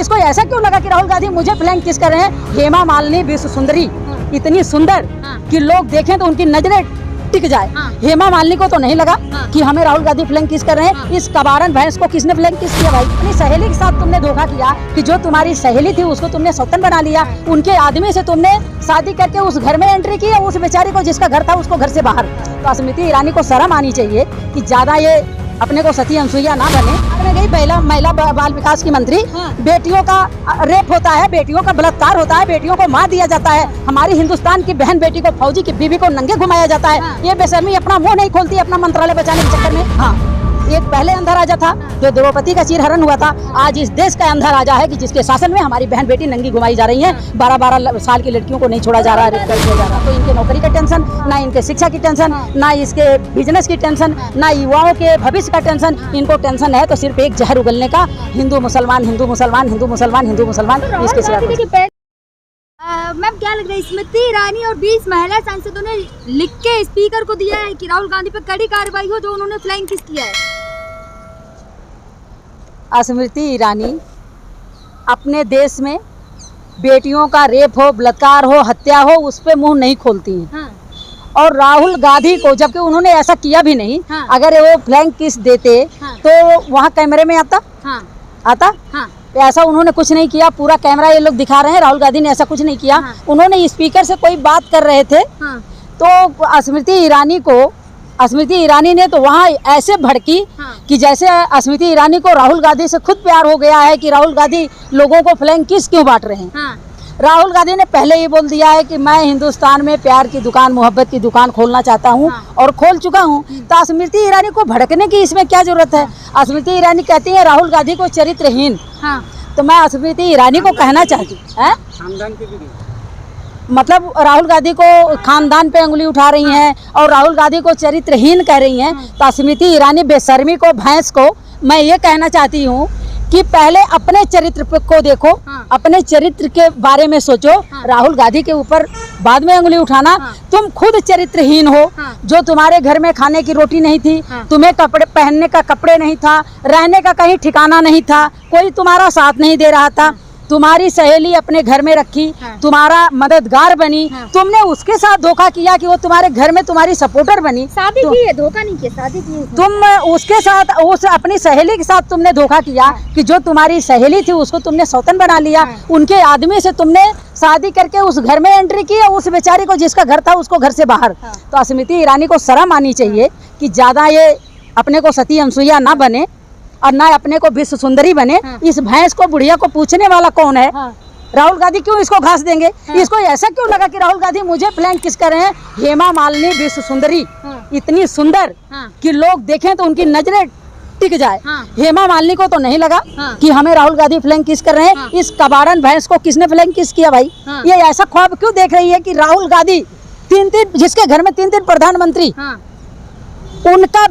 इसको ऐसा क्यों लगा कि राहुल गांधी मुझे फ्लैंक किस कर रहे हैं? हेमा मालिनी विश्व सुंदरी, इतनी सुंदर कि लोग देखें तो उनकी नजरें टिक जाए। हेमा मालिनी को तो नहीं लगा कि हमें राहुल गांधी फ्लैंक किस कर रहे हैं। इस कबारन भैंस को किसने फ्लैंक किस किया भाई? अपनी सहेली के साथ तुमने धोखा किया कि जो तुम्हारी सहेली थी उसको तुमने सौतन बना लिया, उनके आदमी से तुमने शादी करके उस घर में एंट्री की, उस बेचारी को जिसका घर था उसको घर से बाहर। तो स्मृति ईरानी को शर्म आनी चाहिए कि ज्यादा ये अपने को सती अनसुईया ना बने। में गई महिला बाल विकास की मंत्री, बेटियों का रेप होता है, बेटियों का बलात्कार होता है, बेटियों को मार दिया जाता है, हमारी हिंदुस्तान की बहन बेटी को, फौजी की बीवी को नंगे घुमाया जाता है। ये बेशर्मी अपना मुंह नहीं खोलती अपना मंत्रालय बचाने के चक्कर में। हाँ, एक पहले अंधा राजा था जो द्रौपदी का चीरहरण हुआ था, आज इस देश का अंधा राजा है कि जिसके शासन में हमारी बहन बेटी नंगी घुमाई जा रही हैं। 12-12 साल की लड़कियों को नहीं छोड़ा जा रहा, रेप कर दिया जा रहा। तो इनके नौकरी का टेंशन ना, इनके शिक्षा की टेंशन ना, इसके बिजनेस की टेंशन ना, युवाओं के भविष्य का टेंशन। इनको टेंशन है तो सिर्फ एक जहर उगलने का, हिंदू मुसलमान हिंदू मुसलमान हिंदू मुसलमान हिंदू मुसलमान। इसके सिवा मैम क्या लग रहा है, स्मृति ईरानी और 20 महिला सांसदों ने लिख के स्पीकर को दिया है कि राहुल गांधी पर कड़ी कार्रवाई हो जो उन्होंने फ्लैंक किस किया है? स्मृति ईरानी अपने देश में बेटियों का रेप हो, बलात्कार हो, हत्या हो, उस पे मुंह नहीं खोलती हैं। हाँ। और राहुल गांधी को, जबकि उन्होंने ऐसा किया भी नहीं। हाँ। अगर वो फ्लैंक किस देते हाँ। तो वहाँ कैमरे में आता। हाँ। आता। हाँ। ऐसा उन्होंने कुछ नहीं किया, पूरा कैमरा ये लोग दिखा रहे हैं, राहुल गांधी ने ऐसा कुछ नहीं किया। हाँ। उन्होंने स्पीकर से कोई बात कर रहे थे। हाँ। तो स्मृति ईरानी ने तो वहाँ ऐसे भड़की। हाँ। कि जैसे स्मृति ईरानी को राहुल गांधी से खुद प्यार हो गया है कि राहुल गांधी लोगों को फ्लैंक किस क्यों बांट रहे हैं। हाँ। राहुल गांधी ने पहले ही बोल दिया है कि मैं हिंदुस्तान में प्यार की दुकान, मोहब्बत की दुकान खोलना चाहता हूँ। हाँ। और खोल चुका हूँ। तो स्मृति ईरानी को भड़कने की इसमें क्या जरूरत है? हाँ। स्मृति ईरानी कहती है राहुल गांधी को चरित्रहीन। हाँ। तो मैं स्मृति ईरानी को कहना चाहती हूँ, मतलब राहुल गांधी को खानदान पे उंगली उठा रही हैं और राहुल गांधी को चरित्रहीन कह रही हैं। तो स्मृति ईरानी बेशर्मी को, भैंस को मैं ये कहना चाहती हूँ कि पहले अपने चरित्र को देखो। हाँ। अपने चरित्र के बारे में सोचो। हाँ। राहुल गांधी के ऊपर बाद में उंगली उठाना। हाँ। तुम खुद चरित्रहीन हो। हाँ। जो तुम्हारे घर में खाने की रोटी नहीं थी। हाँ। तुम्हें कपड़े पहनने का कपड़े नहीं था, रहने का कहीं ठिकाना नहीं था, कोई तुम्हारा साथ नहीं दे रहा था। हाँ। तुम्हारी सहेली अपने घर में रखी। हाँ। तुम्हारा मददगार बनी। हाँ। तुमने उसके साथ धोखा किया कि वो तुम्हारे घर में तुम्हारी सपोर्टर बनी। शादी की है, धोखा नहीं किया, शादी की है। तुम उसके साथ, उस अपनी सहेली के साथ तुमने धोखा किया। हाँ। कि जो तुम्हारी सहेली थी उसको तुमने सौतन बना लिया। हाँ। उनके आदमी से तुमने शादी करके उस घर में एंट्री की, उस बेचारी को जिसका घर था उसको घर से बाहर। हाँ। तो स्मृति ईरानी को शर्म आनी चाहिए कि ज्यादा ये अपने को सती अनसुईया ना बने और ना अपने को विश्व सुंदरी बने। हाँ। इस भैंस को, बुढ़िया को पूछने वाला कौन है? हाँ। राहुल गांधी क्यों इसको घास देंगे? हाँ। इसको ऐसा क्यों लगा कि राहुल गांधी मुझे फ्लैंक किस कर रहे हैं? हेमा मालिनी विश्व सुंदरी। हाँ। इतनी सुंदर। हाँ। कि लोग देखें तो उनकी नजरें टिक जाए। हाँ। हेमा मालिनी को तो नहीं लगा। हाँ। कि हमें राहुल गांधी फ्लैंक किस कर रहे हैं। हाँ। इस कबारन भैंस को किसने फ्लैंक किस किया भाई? हाँ। ये ऐसा ख्वाब क्यों देख रही है कि राहुल गांधी जिसके घर में 3 प्रधानमंत्री, उनका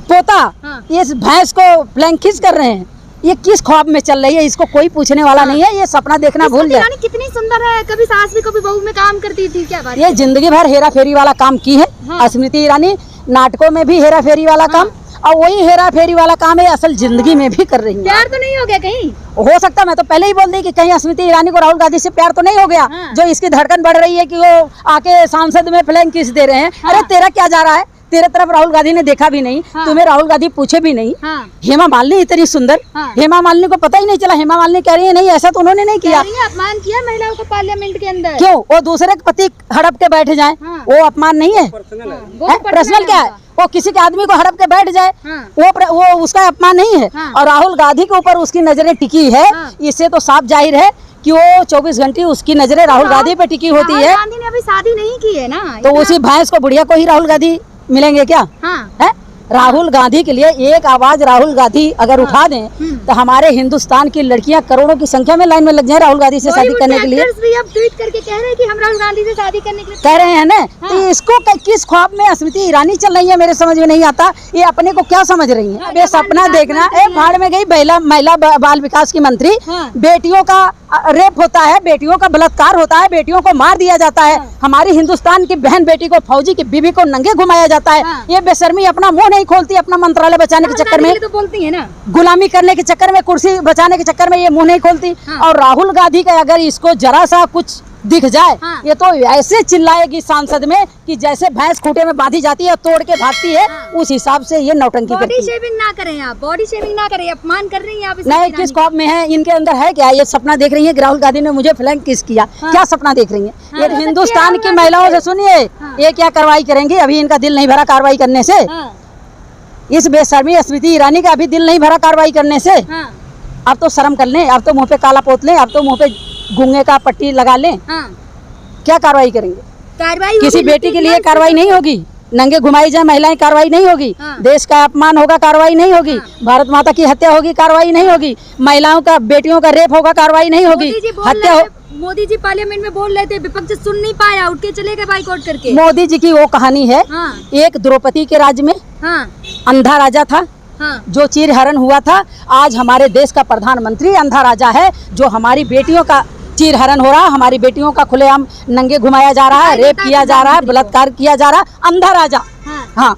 पोता। हाँ। इस भैंस को फ्लैंक किस कर रहे हैं? ये किस ख्वाब में चल रही है? इसको कोई पूछने वाला नहीं है। ये सपना देखना भूल जाए। कितनी सुंदर है, कभी सास भी कभी बहू में काम करती थी क्या बात? ये जिंदगी भर हेरा फेरी वाला काम की है। हाँ। स्मृति ईरानी नाटकों में भी हेरा फेरी वाला काम। और वही हेरा फेरी वाला काम है असल जिंदगी में भी कर रही है। प्यार तो नहीं हो गया कहीं? हो सकता, मैं तो पहले ही बोल दी कि कहीं स्मृति ईरानी को राहुल गांधी से प्यार तो नहीं हो गया। हाँ। जो इसकी धड़कन बढ़ रही है कि वो आके सांसद में फ्लैंक किस दे रहे हैं। हाँ। अरे तेरा क्या जा रहा है? तेरे तरफ राहुल गांधी ने देखा भी नहीं। हाँ। तुम्हें राहुल गांधी पूछे भी नहीं। हाँ। हेमा मालिनी इतनी सुंदर। हाँ। हेमा मालिनी को पता ही नहीं चला। हेमा मालिनी कह रही है नहीं ऐसा तो उन्होंने नहीं किया। अपमान किया महिलाओं को पार्लियामेंट के अंदर। क्यों? वो दूसरे के पति हड़प के बैठ जाए। हाँ। वो अपमान नहीं है? पर्सनल क्या है? वो किसी के आदमी को हड़प के बैठ जाए। हाँ। वो उसका अपमान नहीं है। हाँ। और राहुल गांधी के ऊपर उसकी नजरें टिकी है। हाँ। इससे तो साफ जाहिर है कि वो 24 घंटे उसकी नजरें राहुल गांधी पे टिकी होती है। गांधी ने अभी शादी नहीं की है ना, तो उसी भैंस को, बुढ़िया को ही राहुल गांधी मिलेंगे क्या? हाँ। है? राहुल गांधी के लिए एक आवाज राहुल गांधी अगर उठा दें तो हमारे हिंदुस्तान की लड़कियां करोड़ों की संख्या में लाइन में लग जाए राहुल गांधी से शादी करने के लिए। भी अब ट्वीट करके कह रहे हैं कि हम राहुल गांधी से शादी करने के लिए कह रहे हैं ना। हाँ। तो इसको किस ख्वाब में स्मृति ईरानी चल रही है मेरे समझ में नहीं आता। ये अपने को क्या समझ रही है? ये सपना देखना। भाड़ में गई महिला बाल विकास की मंत्री। हाँ। बेटियों का रेप होता है, बेटियों का बलात्कार होता है, बेटियों को मार दिया जाता है, हमारी हिंदुस्तान की बहन बेटी को, फौजी की बीवी को नंगे घुमाया जाता है। ये बेशर्मी अपना मुंह नहीं खोलती अपना मंत्रालय बचाने के चक्कर में, तो बोलती है ना, गुलामी करने के चक्कर में, कुर्सी बचाने के चक्कर में ये मुंह नहीं खोलती। और राहुल गांधी का अगर इसको जरा सा कुछ दिख जाए ये तो ऐसे चिल्लाएगी सांसद में कि जैसे भैंस खूंटे में बांधी जाती है तोड़ के भागती है, उस हिसाब से ये नौटंकी करती है। बॉडी शेमिंग ना करें आप, बॉडी शेमिंग ना करें, अपमान कर रही हैं आप। नहीं, किस ख्वाब में है, इनके अंदर है क्या? ये सपना देख रही है कि राहुल गांधी ने मुझे फ्लैंक किस किया, क्या सपना देख रही है? ये हिंदुस्तान की महिलाओं से सुनिए, ये क्या कार्रवाई करेंगी? अभी इनका दिल नहीं भरा कार्रवाई करने से। इस बेशर्मी स्मृति ईरानी का अभी दिल नहीं भरा कार्रवाई करने से। अब तो शर्म कर लें, अब तो मुंह पे काला पोत लें, अब तो मुंह पे गूंगे का पट्टी लगा लें। क्या कार्रवाई करेंगे? कार्रवाई किसी बेटी के लिए कार्रवाई नहीं होगी, नंगे घुमाई जाए महिलाएं, कार्रवाई नहीं होगी। देश का अपमान होगा, कार्रवाई नहीं होगी। भारत माता की हत्या होगी, कार्रवाई नहीं होगी। महिलाओं का, बेटियों का रेप होगा, कार्रवाई नहीं होगी। हत्या हो, मोदी जी पार्लियामेंट में बोल रहे थे, विपक्ष सुन नहीं पाया, उठ के चले गए बाइकआउट करके। मोदी जी की वो कहानी है, एक द्रौपदी के राज्य में अंधा राजा था जो चीर हरण हुआ था। आज हमारे देश का प्रधानमंत्री अंधा राजा है जो हमारी बेटियों का चीर हरण हो रहा है, हमारी बेटियों का खुलेआम नंगे घुमाया जा रहा है, रेप किया जा रहा है, बलात्कार किया जा रहा है। अंधा राजा, हाँ,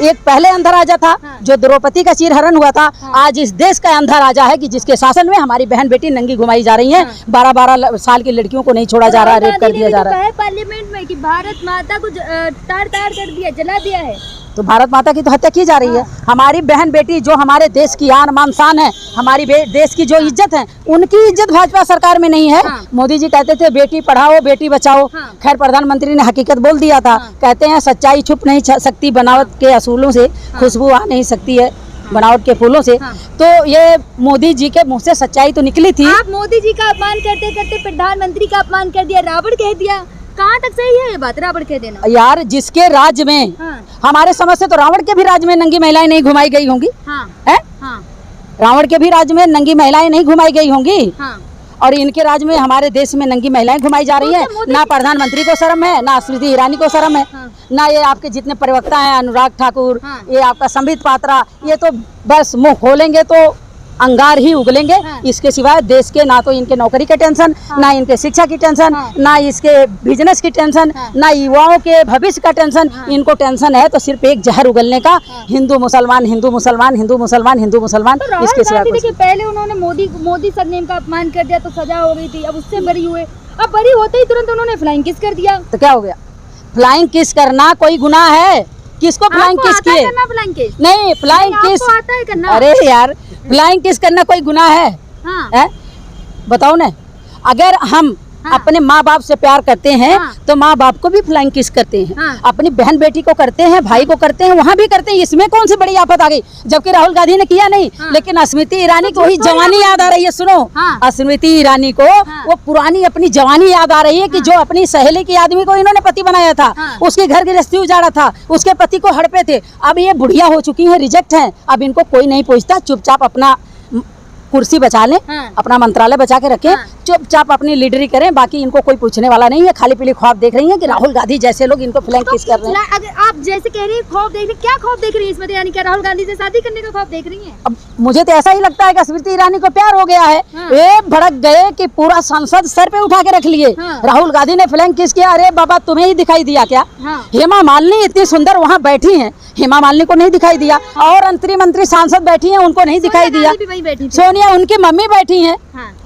एक पहले अंधा राजा था जो द्रौपदी का चीर हरण हुआ था। आज इस देश का अंधा राजा है कि जिसके शासन में हमारी बहन बेटी नंगी घुमाई जा रही हैं। 12-12 साल की लड़कियों को नहीं छोड़ा जा रहा, रेप कर दिया जा रहा है। पार्लियामेंट में कि भारत माता को तार तार कर दिया, जला दिया है। तो भारत माता की तो हत्या की जा रही है। हमारी बहन बेटी जो हमारे देश की आन मान शान है, हमारी देश की जो इज्जत है, उनकी इज्जत भाजपा सरकार में नहीं है। मोदी जी कहते थे बेटी पढ़ाओ बेटी बचाओ। खैर प्रधानमंत्री ने हकीकत बोल दिया था। कहते हैं सच्चाई छुप नहीं सकती, बनावट के असूलों से खुशबू आ नहीं सकती है, बनावट के फूलों से। तो ये मोदी जी के मुंह से सच्चाई तो निकली थी। आप मोदी जी का अपमान करते करते प्रधानमंत्री का अपमान कर दिया, रावण कह दिया। कहाँ तक सही है ये बात, रावण कह देना? यार जिसके राज्य में, हमारे समझ से तो रावण के भी राज्य में नंगी महिलाएं नहीं घुमाई गई होंगी। रावण के भी राज्य में नंगी महिलाएं नहीं घुमाई गई होंगी। और इनके राज्य में, हमारे देश में नंगी महिलाएं घुमाई जा रही हैं। ना प्रधानमंत्री को शर्म है, ना स्मृति ईरानी को शर्म है, ना ये आपके जितने प्रवक्ता हैं, अनुराग ठाकुर, ये आपका संबित पात्रा, ये तो बस मुंह खोलेंगे तो अंगार ही उगलेंगे। इसके सिवाय देश के ना तो इनके नौकरी के टेंशन, ना इनके शिक्षा की टेंशन, ना इसके बिजनेस की टेंशन, ना युवाओं के भविष्य का टेंशन। इनको टेंशन है तो सिर्फ एक जहर उगलने का, हिंदू मुसलमान, हिंदू मुसलमान, हिंदू मुसलमान, हिंदू मुसलमान। तो इसके सिवाय देखिए, पहले उन्होंने मोदी सरनेम का अपमान कर दिया तो सजा हो गई थी, अब उससे बरी हुए। अब बरी होते ही तुरंत उन्होंने फ्लाइंग किस कर दिया। तो क्या हो गया? फ्लाइंग किस करना कोई गुनाह है? किसको फ्लाइंग किस किए? नहीं, फ्लाइंग किस आता है करना? अरे यार, फ्लाइंग किस करना कोई गुनाह है? है? बताओ ना। अगर हम अपने माँ बाप से प्यार करते हैं तो माँ बाप को भी फ्लाइंग किस करते हैं। अपनी बहन बेटी को करते हैं, भाई को करते हैं, वहाँ भी करते हैं। इसमें कौन सी बड़ी आफत आ गई? जबकि राहुल गांधी ने किया नहीं। लेकिन स्मृति ईरानी को वही जवानी याद आ रही है। सुनो, स्मृति ईरानी को वो पुरानी अपनी जवानी याद आ रही है कि जो अपनी सहेली के आदमी को इन्होंने पति बनाया था, उसके घर गृहस्थी उजाड़ा था, उसके पति को हड़पे थे। अब ये बुढ़िया हो चुकी है, रिजेक्ट है। अब इनको कोई नहीं पूछता, चुपचाप अपना कुर्सी बचा लें, अपना मंत्रालय बचा के रखें, चुपचाप अपनी लीडरी करें। बाकी इनको कोई पूछने वाला नहीं है। खाली पीली ख्वाब देख रही हैं कि राहुल गांधी जैसे लोग इनको फ्लैंक किस कर रहे हैं। अगर आप जैसे कह रही हैं ख्वाब देख रही, क्या ख्वाब देख रही है इसमें? यानी क्या राहुल गांधी से शादी करने का ख्वाब देख रही हैं? अब मुझे तो ऐसा ही लगता है कि स्मृति ईरानी को प्यार हो गया है। ये भड़क गए कि पूरा संसद सर पे उठा के रख लिए। राहुल गांधी ने फ्लैंक किस किया? अरे बाबा, तुम्हें ही दिखाई दिया क्या? हेमा मालिनी इतनी सुंदर वहाँ बैठी हैं, हेमा मालिनी को नहीं दिखाई दिया। और मंत्री सांसद बैठी हैं, उनको नहीं दिखाई दिया। सोनिया उनकी मम्मी बैठी हैं,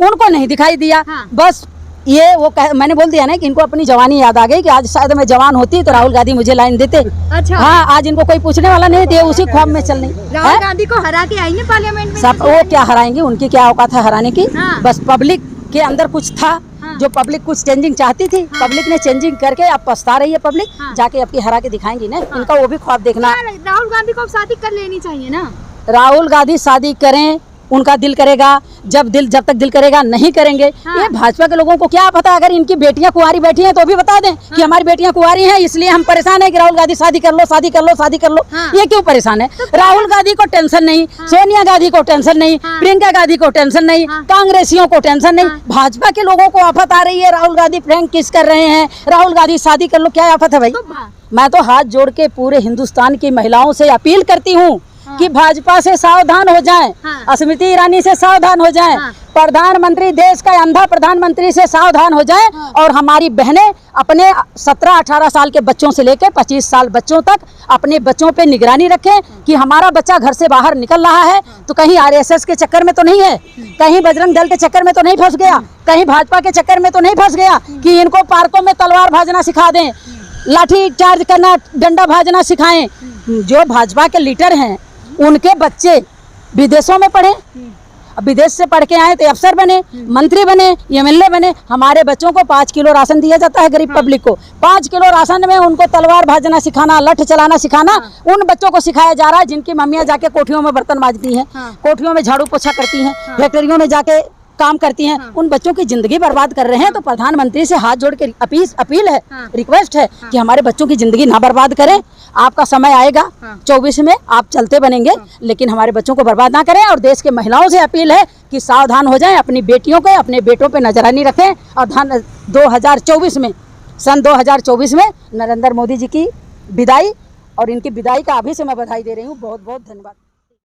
उनको नहीं दिखाई दिया। बस ये मैंने बोल दिया ना कि इनको अपनी जवानी याद आ गई कि आज शायद मैं जवान होती तो राहुल गांधी मुझे लाइन देते। अच्छा। हाँ, आज इनको कोई पूछने वाला नहीं थे, उसी ख्वाब में चल रही। राहुल गांधी को हरा के आई है पार्लियामेंट में। सब वो क्या हराएंगे? उनकी क्या औकात है हराने की? बस पब्लिक के अंदर कुछ था जो पब्लिक कुछ चेंजिंग चाहती थी। पब्लिक ने चेंजिंग करके अब पछता रही है। पब्लिक जाके अब की हरा के दिखाएंगी ना। इनका वो भी ख्वाब देखना। राहुल गांधी को शादी कर लेनी चाहिए ना। राहुल गांधी शादी करें, उनका दिल करेगा। जब तक दिल करेगा नहीं करेंगे। ये भाजपा के लोगों को क्या पता? अगर इनकी बेटियां कुंवारी बैठी हैं तो भी बता दें कि हमारी बेटियां कुंवारी हैं, इसलिए हम परेशान हैं कि राहुल गांधी शादी कर लो, शादी कर लो, शादी कर लो। ये क्यों परेशान है? राहुल गांधी को टेंशन नहीं, सोनिया गांधी को टेंशन नहीं, प्रियंका गांधी को टेंशन नहीं, कांग्रेसियों को टेंशन नहीं। भाजपा के लोगों को आफत आ रही है। राहुल गांधी फ्लैंक किस कर रहे हैं, राहुल गांधी शादी कर लो, क्या आफत है भाई? मैं तो हाथ जोड़ के पूरे हिंदुस्तान की महिलाओं से अपील करती हूँ कि भाजपा से सावधान हो जाएं, हाँ। स्मृति ईरानी से सावधान हो जाएं, हाँ। प्रधानमंत्री, देश का अंधा प्रधानमंत्री से सावधान हो जाएं, हाँ। और हमारी बहनें अपने 17-18 साल के बच्चों से लेकर 25 साल बच्चों तक अपने बच्चों पे निगरानी रखें कि हमारा बच्चा घर से बाहर निकल रहा है तो कहीं आरएसएस के चक्कर में तो नहीं है, कहीं बजरंग दल के चक्कर में तो नहीं फंस गया, कहीं भाजपा के चक्कर में तो नहीं फंस गया कि इनको पार्कों में तलवार भाजना सिखा दें, लाठी चार्ज करना, डंडा भाजना सिखाएं। जो भाजपा के लीडर हैं उनके बच्चे विदेशों में पढ़े, विदेश से पढ़ के आए तो अफसर बने, मंत्री बने, एमएलए बने। हमारे बच्चों को 5 किलो राशन दिया जाता है गरीब पब्लिक को। 5 किलो राशन में उनको तलवार भाजना सिखाना, लठ चलाना सिखाना उन बच्चों को सिखाया जा रहा है जिनकी मम्मियाँ जाके कोठियों में बर्तन मांजती हैं, कोठियों में झाड़ू पोछा करती हैं, फैक्ट्रियों में जाके काम करती हैं। उन बच्चों की जिंदगी बर्बाद कर रहे हैं। तो प्रधानमंत्री से हाथ जोड़ के अपील है, रिक्वेस्ट है कि हमारे बच्चों की जिंदगी ना बर्बाद करें। आपका समय आएगा 24 में, आप चलते बनेंगे, लेकिन हमारे बच्चों को बर्बाद ना करें। और देश के महिलाओं से अपील है कि सावधान हो जाएं, अपनी बेटियों को, अपने बेटों पे नजरानी रखें। और 2024 में, सन 2024 में नरेंद्र मोदी जी की विदाई, और इनकी विदाई का अभी से मैं बधाई दे रही हूँ। बहुत बहुत धन्यवाद।